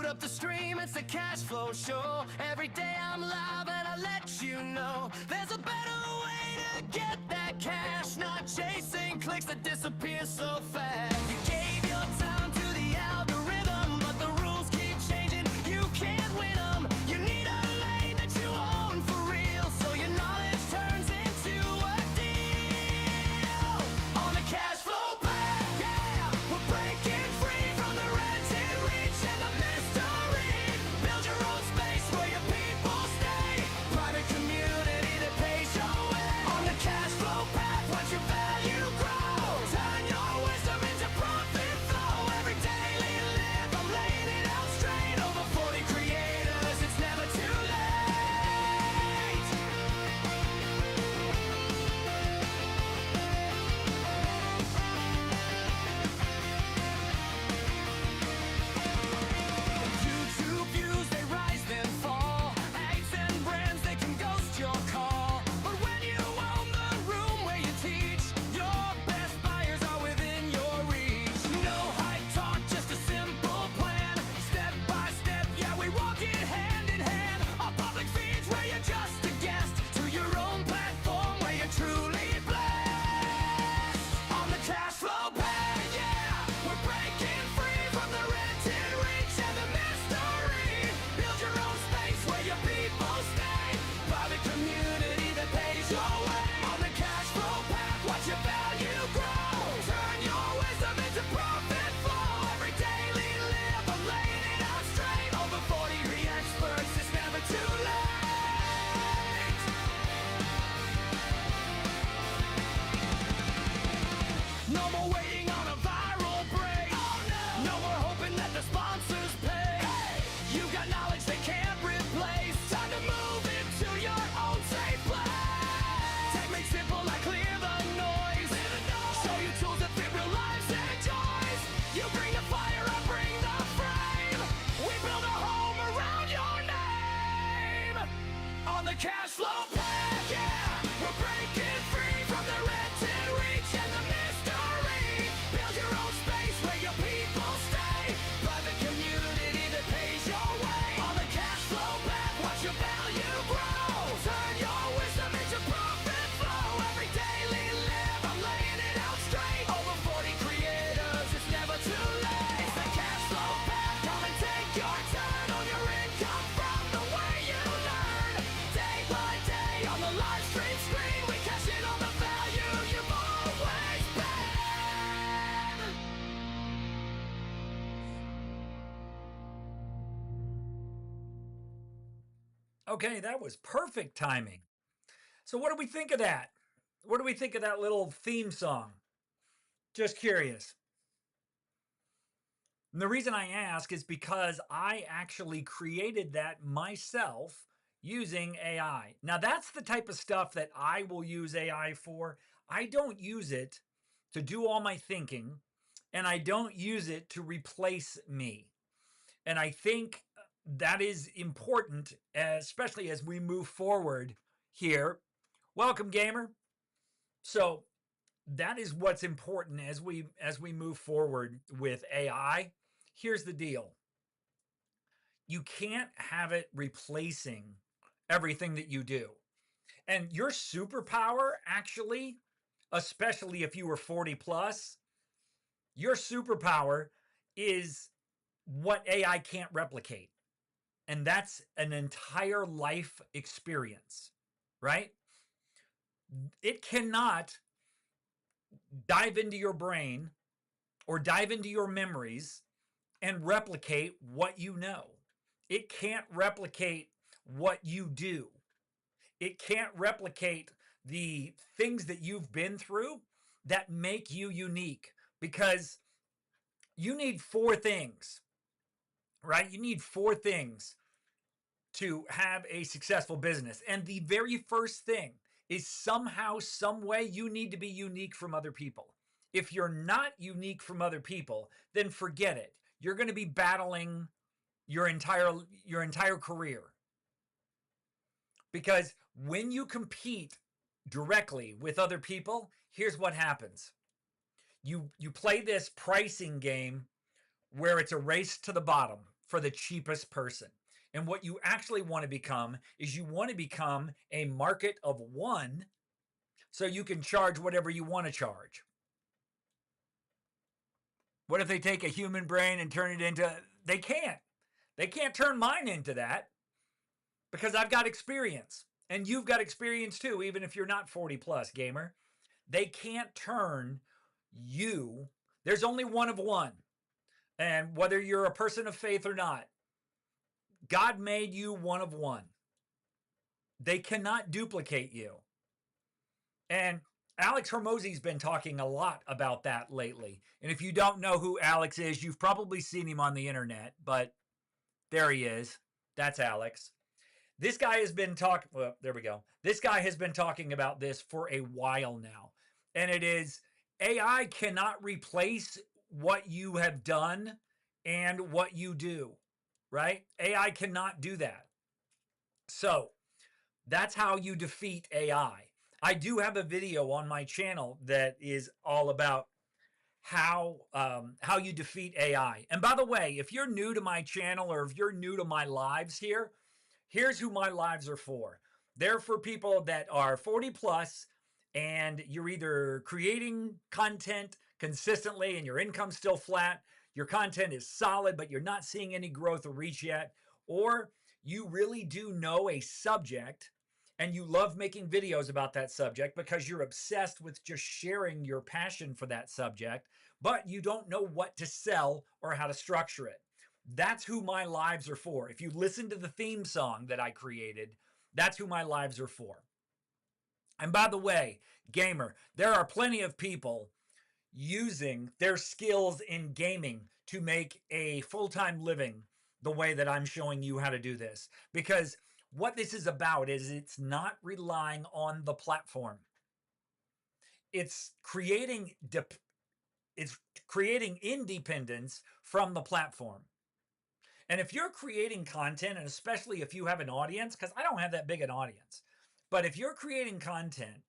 up the stream, it's the cash flow show. Every day I'm live and I let you know there's a better way to get that cash, not chasing clicks that disappear so fast. You gave your time to the algorithm, but the rules keep changing. You can't win them. You need a lane that you own for real, so your knowledge turns into a deal. On the cash flow path, yeah, we're breaking free from the red tin reach and the mystery. Build your own space where your people stay. Private community that pays your way. On the cash flow path, watch your value grow. Turn your wisdom into profit flow. Every daily live, I'm laying it out straight. Over 40 creators, it's never too late. YouTube views, they rise then fall. Ads and brands, they can ghost your call. But when you own the room where you teach, your best buyers are within your reach. No hype talk, just a simple plan. Step by step, yeah, we walk it hand in hand. Our public feeds where you're just a guest, to your own platform where you're truly blessed. On the cash flow path, yeah, we're breaking free from the red tin reach and the mystery. Build your own space where your people stay. Private community that pays your way. On the cash flow path, watch your value grow. Turn your wisdom into profit flow. Every daily live, I'm laying it out straight. Over 40 experts, it's never too late. No more waiting on a viral break. No more hoping that the sponsors pay. You got knowledge they can't replace. Time to move into your own safe place. Techniques simple like clear the noise. Show you tools that fit real lives and joys. You bring the fire, I bring the flame. We build a home around your name. On the cash flow path, yeah, we're breaking free from the red tin reach and the mystery. Build your own space where your people stay. Private community that pays your way. On the cash flow path, watch your value grow. Turn your wisdom into profit flow. Every daily live, I'm laying it out straight. Over 40 creators, it's never too late. It's the cash flow path, come and take your turn on your income from the way you learn. Day by day on the live stream screen, we cash in on the value you've always been. Okay, that was perfect timing. So, what do we think of that? What do we think of that little theme song? Just curious. And the reason I ask is because I actually created that myself using AI. Now, that's the type of stuff that I will use AI for. I don't use it to do all my thinking, and I don't use it to replace me. And I think that is important, especially as we move forward here. Welcome, gamer. So that is what's important as we move forward with AI. Here's the deal. You can't have it replacing everything that you do. And your superpower, actually, especially if you were 40 plus, your superpower is what AI can't replicate. And that's an entire life experience, right? It cannot dive into your brain or dive into your memories and replicate what you know. It can't replicate what you do. It can't replicate the things that you've been through that make you unique, because you need four things, right? You need four things to have a successful business. And the very first thing is somehow, some way, you need to be unique from other people. If you're not unique from other people, then forget it. You're going to be battling your entire career. Because when you compete directly with other people, here's what happens. You play this pricing game where it's a race to the bottom. for the cheapest person. And what you actually want to become is you want to become a market of one so you can charge whatever you want to charge. What if they take a human brain and turn it into, they can't. They can't turn mine into that because I've got experience and you've got experience too, even if you're not 40 plus, gamer. They can't turn you. There's only one of one. And whether you're a person of faith or not, God made you one of one. They cannot duplicate you. And Alex Hormozi's been talking a lot about that lately. And if you don't know who Alex is, you've probably seen him on the internet, but there he is. That's Alex. This guy has been talking, well, there we go. This guy has been talking about this for a while now. And it is AI cannot replace what you have done and what you do, right? AI cannot do that. So that's how you defeat AI. I do have a video on my channel that is all about how you defeat AI. And by the way, if you're new to my channel or if you're new to my lives here, here's who my lives are for. They're for people that are 40 plus and you're either creating content consistently and your income's still flat, your content is solid, but you're not seeing any growth or reach yet, or you really do know a subject and you love making videos about that subject because you're obsessed with just sharing your passion for that subject, but you don't know what to sell or how to structure it. That's who my lives are for. If you listen to the theme song that I created, that's who my lives are for. And by the way, gamer, there are plenty of people using their skills in gaming to make a full-time living the way that I'm showing you how to do this. Because what this is about is it's not relying on the platform. It's creating independence from the platform. And if you're creating content, and especially if you have an audience, because I don't have that big an audience, but if you're creating content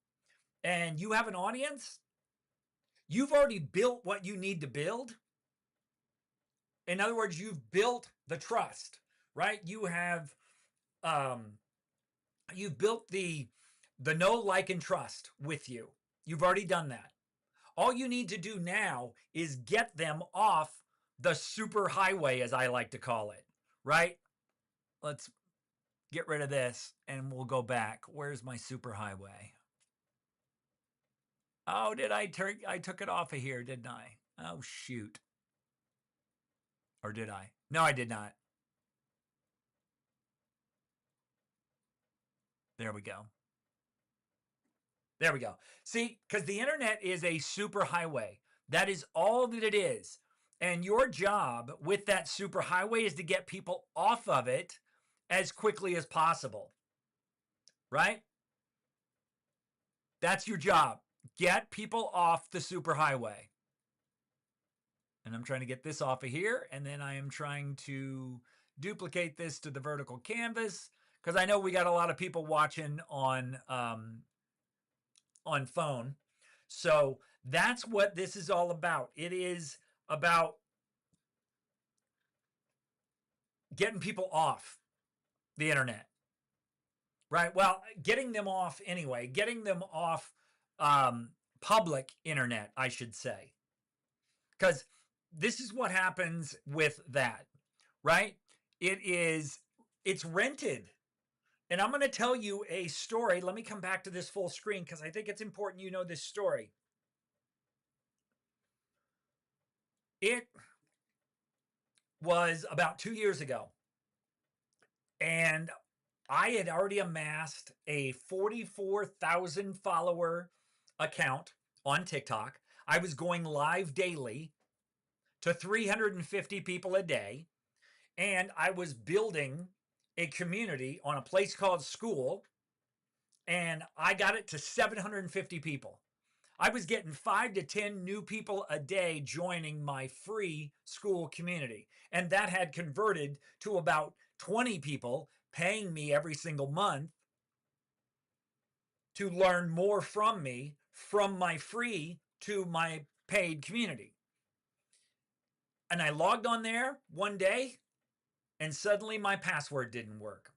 and you have an audience, you've already built what you need to build. In other words, you've built the trust, right? You've built the know, like, and trust with you. You've already done that. All you need to do now is get them off the super highway, as I like to call it, right? Let's get rid of this and we'll go back. Where's my super highway? Oh, I took it off of here, didn't I? Oh, shoot. Or did I? No, I did not. There we go. There we go. See, because the internet is a super highway. That is all that it is. And your job with that super highway is to get people off of it as quickly as possible. Right? That's your job. Get people off the super highway. And I'm trying to get this off of here. And then I am trying to duplicate this to the vertical canvas because I know we got a lot of people watching on phone. So that's what this is all about. It is about getting people off the internet, right? Well, getting them off anyway, getting them off public internet, I should say, because this is what happens with that, right? It's rented. And I'm going to tell you a story. Let me come back to this full screen because I think it's important you know this story. It was about 2 years ago. And I had already amassed a 44,000 follower account on TikTok. I was going live daily to 350 people a day. And I was building a community on a place called School. And I got it to 750 people. I was getting 5 to 10 new people a day joining my free School community. And that had converted to about 20 people paying me every single month to learn more from me from my free to my paid community. And I logged on there one day and suddenly my password didn't work.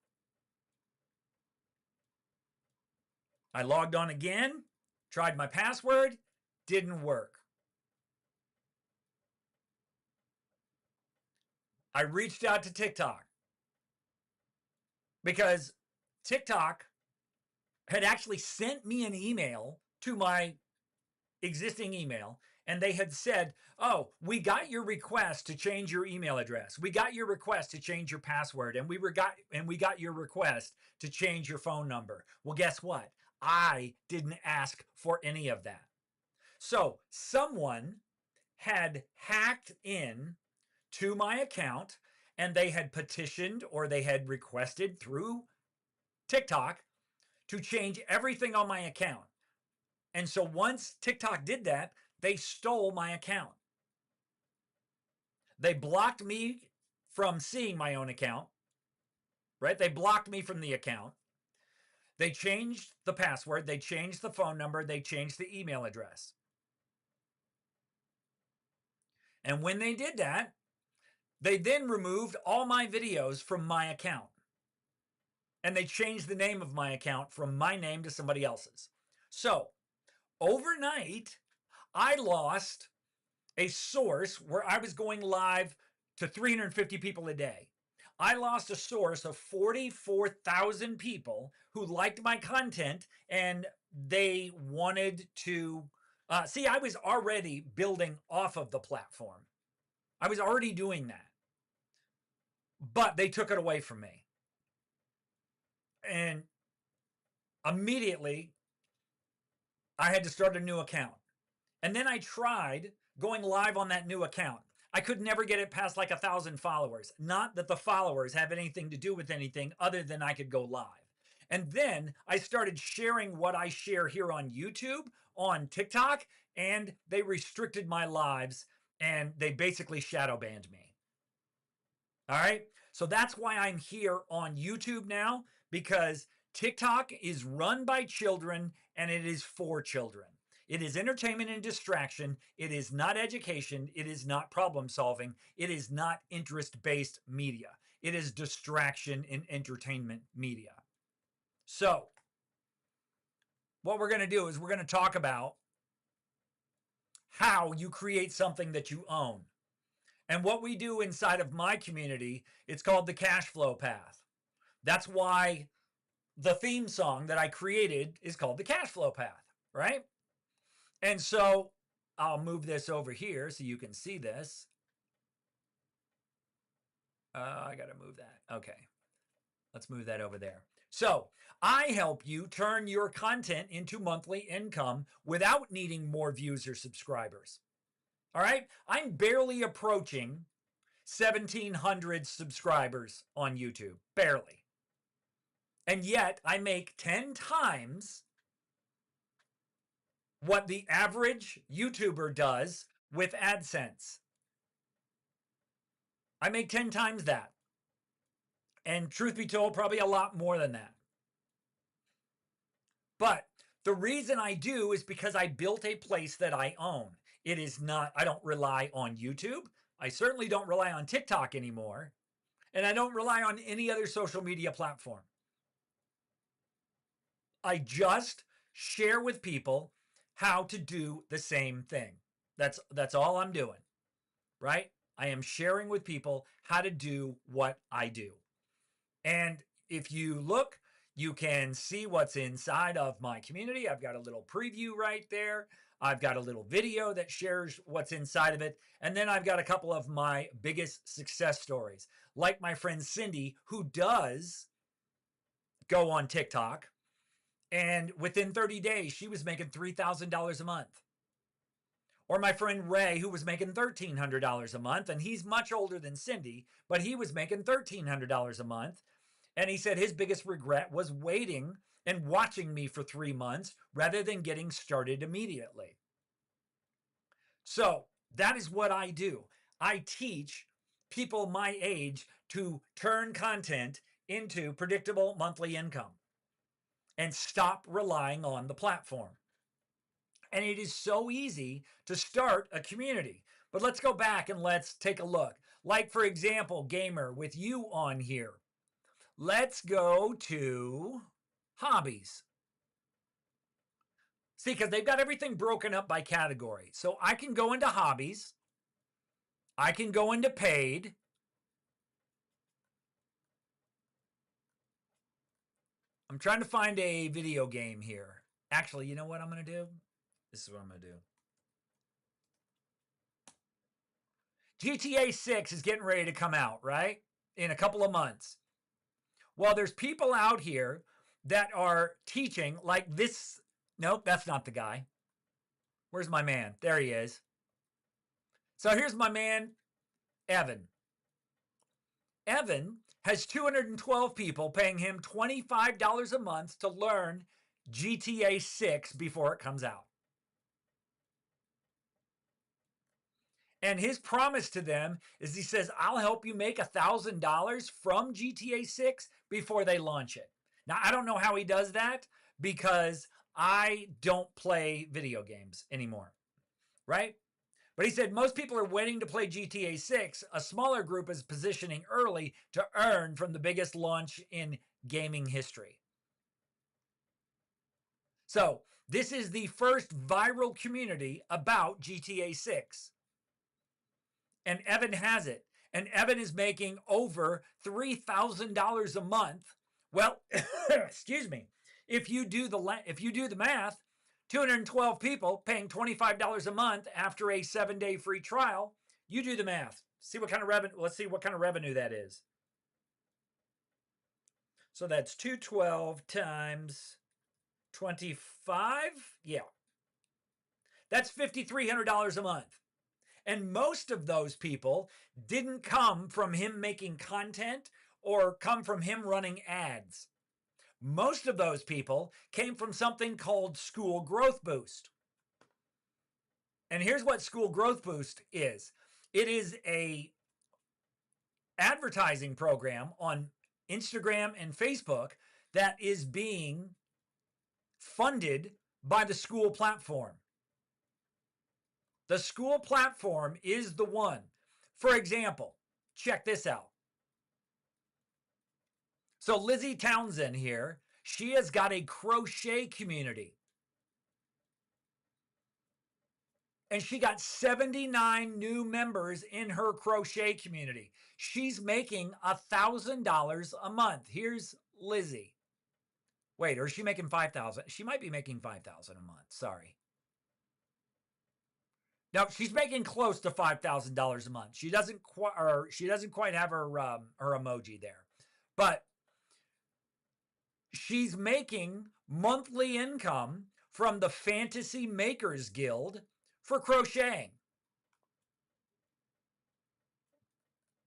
I logged on again, tried my password, didn't work. I reached out to TikTok because TikTok had actually sent me an email to my existing email, and they had said, "Oh, we got your request to change your email address. We got your request to change your password, and we got your request to change your phone number." Well, guess what? I didn't ask for any of that. So someone had hacked in to my account, and they had petitioned or they had requested through TikTok to change everything on my account. And so once TikTok did that, they stole my account. They blocked me from seeing my own account, right? They blocked me from the account. They changed the password, they changed the phone number, they changed the email address. And when they did that, they then removed all my videos from my account. And they changed the name of my account from my name to somebody else's. So overnight, I lost a source where I was going live to 350 people a day. I lost a source of 44,000 people who liked my content and they wanted to see. I was already building off of the platform. I was already doing that, but they took it away from me. And immediately I had to start a new account. And then I tried going live on that new account. I could never get it past like 1,000 followers. Not that the followers have anything to do with anything other than I could go live. And then I started sharing what I share here on YouTube, on TikTok, and they restricted my lives and they basically shadow banned me. All right. So that's why I'm here on YouTube now, because TikTok is run by children and it is for children. It is entertainment and distraction. It is not education. It is not problem solving. It is not interest-based media. It is distraction and entertainment media. So what we're going to do is we're going to talk about how you create something that you own. And what we do inside of my community, it's called the cash flow path. That's why the theme song that I created is called the cash flow path, right? And so I'll move this over here so you can see this. I got to move that. Okay. Let's move that over there. So I help you turn your content into monthly income without needing more views or subscribers. All right. I'm barely approaching 1,700 subscribers on YouTube. Barely. And yet I make 10 times what the average YouTuber does with AdSense. I make 10 times that. And truth be told, probably a lot more than that. But the reason I do is because I built a place that I own. It is not, I don't rely on YouTube. I certainly don't rely on TikTok anymore. And I don't rely on any other social media platform. I just share with people how to do the same thing. That's all I'm doing, right? I am sharing with people how to do what I do. And if you look, you can see what's inside of my community. I've got a little preview right there. I've got a little video that shares what's inside of it. And then I've got a couple of my biggest success stories, like my friend Cindy, who does go on TikTok. And within 30 days, she was making $3,000 a month. Or my friend Ray, who was making $1,300 a month. And he's much older than Cindy, but he was making $1,300 a month. And he said his biggest regret was waiting and watching me for 3 months rather than getting started immediately. So that is what I do. I teach people my age to turn content into predictable monthly income and stop relying on the platform. And it is so easy to start a community. But let's go back and let's take a look. Like, for example, gamer, with you on here, let's go to hobbies. See, because they've got everything broken up by category. So I can go into hobbies. I can go into paid. I'm trying to find a video game here. Actually, you know what I'm going to do? This is what I'm going to do. GTA 6 is getting ready to come out, right? In a couple of months. Well, there's people out here that are teaching like this. Nope, that's not the guy. Where's my man? There he is. So here's my man, Evan. Evan has 212 people paying him $25 a month to learn GTA 6 before it comes out. And his promise to them is he says, I'll help you make $1,000 from GTA 6 before they launch it. Now, I don't know how he does that because I don't play video games anymore, right? But he said most people are waiting to play GTA 6. A smaller group is positioning early to earn from the biggest launch in gaming history. So this is the first viral community about GTA 6. And Evan has it. And Evan is making over $3,000 a month. Well, excuse me. If you do the math, 212 people paying $25 a month after a 7-day free trial, you do the math. See what kind of revenue, let's see what kind of revenue that is. So that's 212 times 25. Yeah. That's $5,300 a month. And most of those people didn't come from him making content or come from him running ads. Most of those people came from something called School Growth Boost. And here's what School Growth Boost is. It is a advertising program on Instagram and Facebook that is being funded by the school platform. The school platform is the one. For example, check this out. So Lizzie Townsend here, she has got a crochet community. And she got 79 new members in her crochet community. She's making $1,000 a month. Here's Lizzie. Wait, or is she making $5,000? She might be making $5,000 a month. Sorry. No, she's making close to $5,000 a month. She doesn't quite have her emoji there. But she's making monthly income from the Fantasy Makers Guild for crocheting.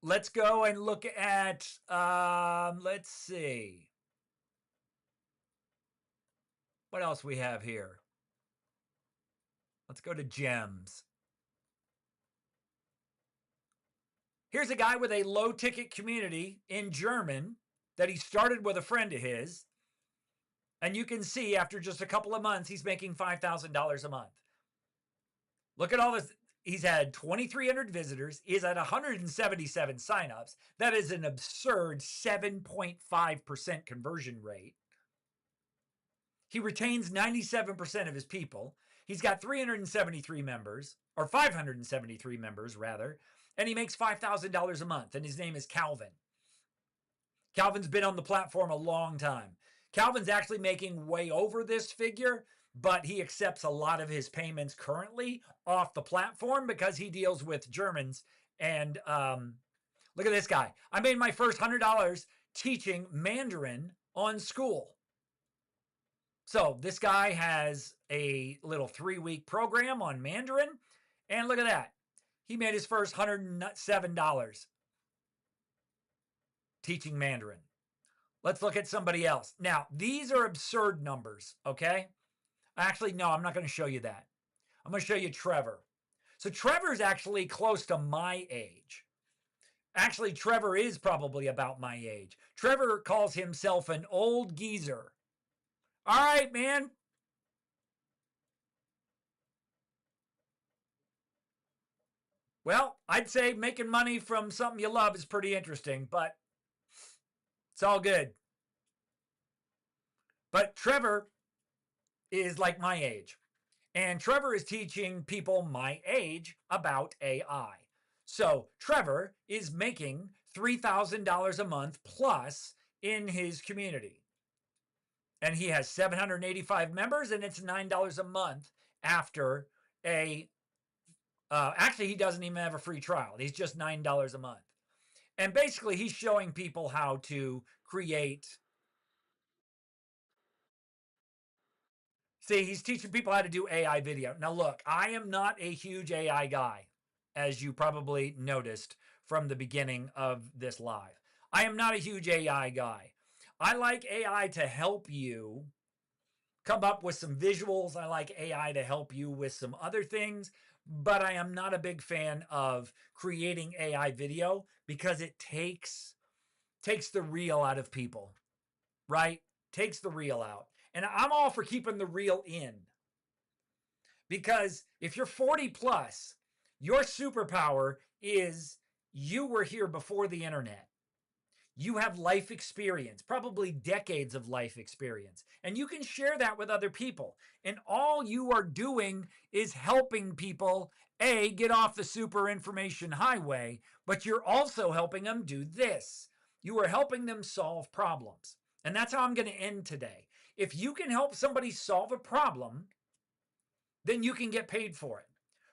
Let's go and look at, let's see. What else we have here? Let's go to gems. Here's a guy with a low ticket community in German that he started with a friend of his. And you can see after just a couple of months, he's making $5,000 a month. Look at all this. He's had 2,300 visitors. He's had 177 signups. That is an absurd 7.5% conversion rate. He retains 97% of his people. He's got 373 members, or 573 members rather, and he makes $5,000 a month, and his name is Calvin. Calvin's been on the platform a long time. Calvin's actually making way over this figure, but he accepts a lot of his payments currently off the platform because he deals with Germans. And look at this guy. I made my first $100 teaching Mandarin on School. So this guy has a little 3-week program on Mandarin. And look at that. He made his first $107 teaching Mandarin. Let's look at somebody else. Now, these are absurd numbers, okay? Actually, no, I'm not going to show you that. I'm going to show you Trevor. So Trevor's actually close to my age. Actually, Trevor is probably about my age. Trevor calls himself an old geezer. All right, man. Well, I'd say making money from something you love is pretty interesting, but it's all good. But Trevor is like my age, and Trevor is teaching people my age about AI. So Trevor is making $3,000 a month plus in his community. And he has 785 members, and it's $9 a month after a actually, he doesn't even have a free trial. He's just $9 a month. And basically, he's showing people how to create. See, he's teaching people how to do AI video. Now, look, I am not a huge AI guy, as you probably noticed from the beginning of this live. I am not a huge AI guy. I like AI to help you come up with some visuals. I like AI to help you with some other things, but I am not a big fan of creating AI video because it takes the real out of people, right? Takes the real out. And I'm all for keeping the real in. Because if you're 40 plus, your superpower is you were here before the internet. You have life experience, probably decades of life experience, and you can share that with other people. And all you are doing is helping people, A, get off the super information highway, but you're also helping them do this. You are helping them solve problems. And that's how I'm going to end today. If you can help somebody solve a problem, then you can get paid for it,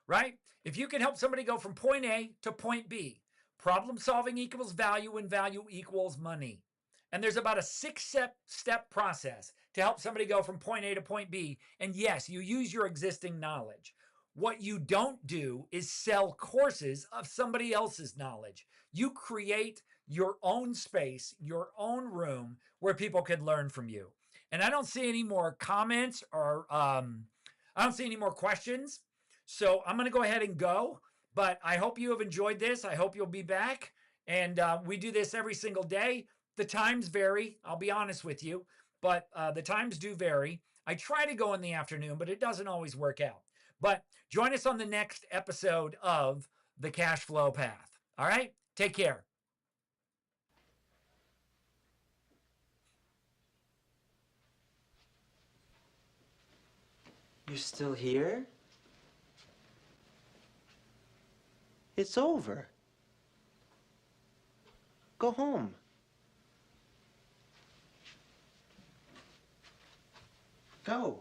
right? If you can help somebody go from point A to point B, problem solving equals value and value equals money. And there's about a 6-step process to help somebody go from point A to point B. And yes, you use your existing knowledge. What you don't do is sell courses of somebody else's knowledge. You create your own space, your own room where people can learn from you. And I don't see any more comments or I don't see any more questions. So I'm going to go ahead and go. But I hope you have enjoyed this. I hope you'll be back. And we do this every single day. The times vary. I'll be honest with you. But the times do vary. I try to go in the afternoon, but it doesn't always work out. But join us on the next episode of The Cash Flow Path. All right? Take care. You're still here? It's over. Go home. Go.